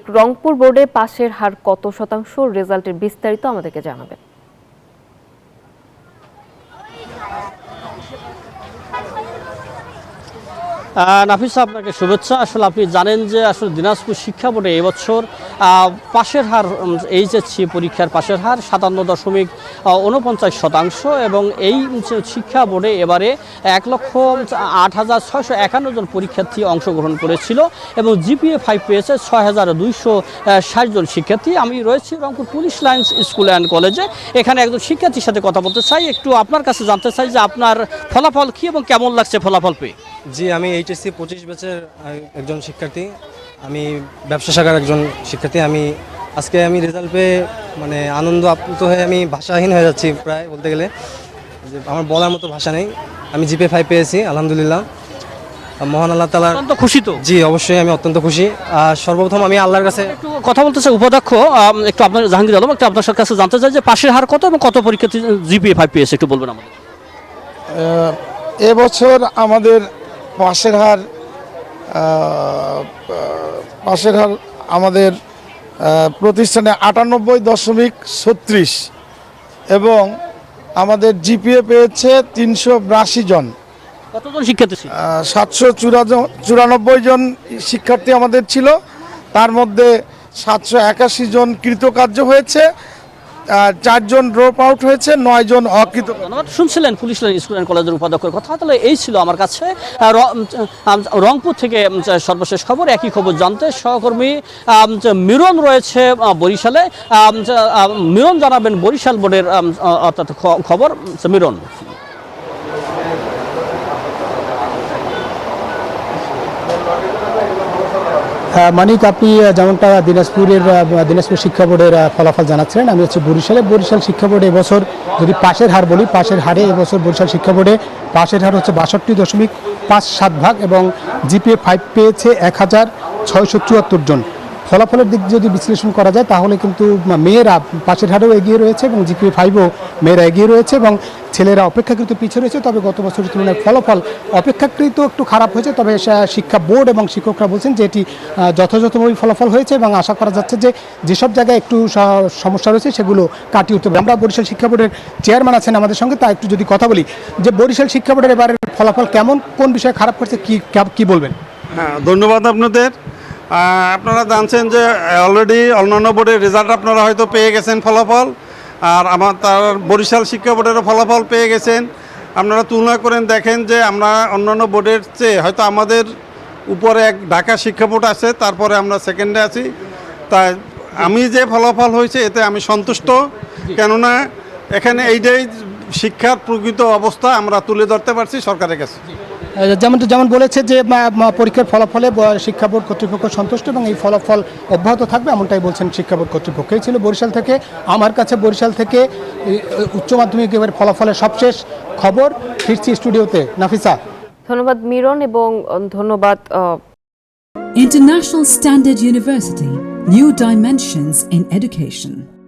রংপুর বোর্ডে পাশের হার কত শতাংশ, রেজাল্টের বিস্তারিত আমাদেরকে জানাবেন। নাফিসা, আপনাকে শুভেচ্ছা। আসলে আপনি জানেন যে আসলে দিনাজপুর শিক্ষা বোর্ডে এবছর পাশের হার এইচএসসি পরীক্ষার পাশের হার 57.49% এবং এই শিক্ষা বোর্ডে এবারে 1,08,651 জন পরীক্ষার্থী অংশগ্রহণ করেছিল এবং জিপিএ 5 পেয়েছে 6,260 জন শিক্ষার্থী। আমি রয়েছি Rangpur police lines school and কলেজে। এখানে একজন শিক্ষার্থীর সাথে কথা বলতে চাই। একটু আপনার কাছে জানতে চাই যে আপনার ফলাফল কী এবং কেমন লাগছে ফলাফল পেয়ে। জি, আমি এইচএসসি 25 ব্যাচের একজন শিক্ষার্থী। আমি ব্যবসা শাখার একজন শিক্ষার্থী। আজকে রেজাল্ট পেয়ে মানে আনন্দ আপ্লুত হয়ে আমি ভাষাহীন হয়ে যাচ্ছি প্রায় বলতে গেলে, যে আমার বলার মতো ভাষা নেই। আমি জিপিএ 5 পেয়েছি, আলহামদুলিল্লাহ। মহান আল্লাহ তাআলা অত্যন্ত খুশি তো? জি, অবশ্যই আমি অত্যন্ত খুশি। সর্বপ্রথম আমি আল্লাহর কাছে একটু কথা বলতে চাই। উপাধ্যক্ষ একটু আপনার জাহাঙ্গীর আলম, একটু আপনার কাছে জানতে চাই যে পাশের হার কত এবং কত পরীক্ষার্থী জিপিএ 5 পেয়েছে, একটু বলবেন আমাদের। এবছর আমাদের পাশের হার আমাদের প্রতিষ্ঠানে 98.36 এবং আমাদের জিপিএ পেয়েছে 382 জন। কতজন শিক্ষার্থী ছিল? 794 জন শিক্ষার্থী আমাদের ছিল। তার মধ্যে 781 জন কৃতকার্য হয়েছে, 4 জন ড্রপ আউট হয়েছে, 9 জন অকৃতকার্য। ধন্যবাদ। শুনছিলেন পুলিশ লাইন স্কুল অ্যান্ড কলেজের উপাধ্যক্ষের কথা। তাহলে এই ছিল আমার কাছে রংপুর থেকে সর্বশেষ খবর। একই খবর জানতে সহকর্মী মিরন রয়েছে বরিশালে। মিরন জানাবেন বরিশাল বোর্ডের অর্থাৎ খবর। মিরন। মানিক, আপনি যেমনটা দিনাজপুর শিক্ষা বোর্ডের ফলাফল জানাচ্ছিলেন, আমি হচ্ছে বরিশাল শিক্ষা বোর্ডে এবছর যদি পাশের হার বলি, পাশের হারে এবছর বরিশাল শিক্ষা বোর্ডে পাশের হার হচ্ছে 62.57% এবং জিপিএ 5 পেয়েছে 1,674 জন। ফলাফলের দিক যদি বিশ্লেষণ করা যায় তাহলে কিন্তু মেয়েরা পাশের হারেও এগিয়ে রয়েছে এবং জিপিএ 5ও মেয়েরা এগিয়ে রয়েছে এবং ছেলেরা অপেক্ষাকৃত পিছিয়ে রয়েছে। তবে গত বছরের তুলনায় ফলাফল অপেক্ষাকৃত একটু খারাপ হয়েছে, তবে শিক্ষা বোর্ড এবং শিক্ষকরা বলছেন যে এটি যথাযথভাবে ফলাফল হয়েছে এবং আশা করা যাচ্ছে যে যেসব জায়গায় একটু সমস্যা রয়েছে সেগুলো কাটিয়ে উঠতে হবে। আমরা বরিশাল শিক্ষা বোর্ডের চেয়ারম্যান আছেন আমাদের সঙ্গে, তা একটু যদি কথা বলি যে বরিশাল শিক্ষা বোর্ডের এবারের ফলাফল কেমন, কোন বিষয়ে খারাপ করছে, কি বলবেন? হ্যাঁ, ধন্যবাদ আপনাদের। আপনারা জানছেন যে অলরেডি অন্যান্য বোর্ডের রেজাল্ট আপনারা হয়তো পেয়ে গেছেন ফলাফল, আর তার বরিশাল শিক্ষা বোর্ডেরও ফলাফল পেয়ে গেছেন। আপনারা তুলনা করেন দেখেন যে আমরা অন্যান্য বোর্ডের চেয়ে হয়তো আমাদের উপরে ঢাকা শিক্ষা বোর্ড আছে, তারপরে আমরা সেকেন্ডে আছি। তাই আমি যে ফলাফল হয়েছে এতে আমি সন্তুষ্ট, কেননা এখানে এইটাই শিক্ষার প্রকৃত অবস্থা আমরা তুলে ধরতে পারছি সরকারের কাছে। যেমন বলেছে যে পরীক্ষার ফলাফলে শিক্ষা বোর্ড কর্তৃপক্ষ সন্তুষ্ট এবং এই ফলাফল অব্যাহত থাকবে, এমনটাই বলছেন শিক্ষা বোর্ড কর্তৃপক্ষ। এই ছিল বরিশাল থেকে আমার কাছে বরিশাল থেকে উচ্চ মাধ্যমিকের ফলাফলের সবশেষ খবর। ফিরছি স্টুডিওতে। নাফিসা। ধন্যবাদ মিরন এবং ধন্যবাদ International Standard University, new dimensions in education.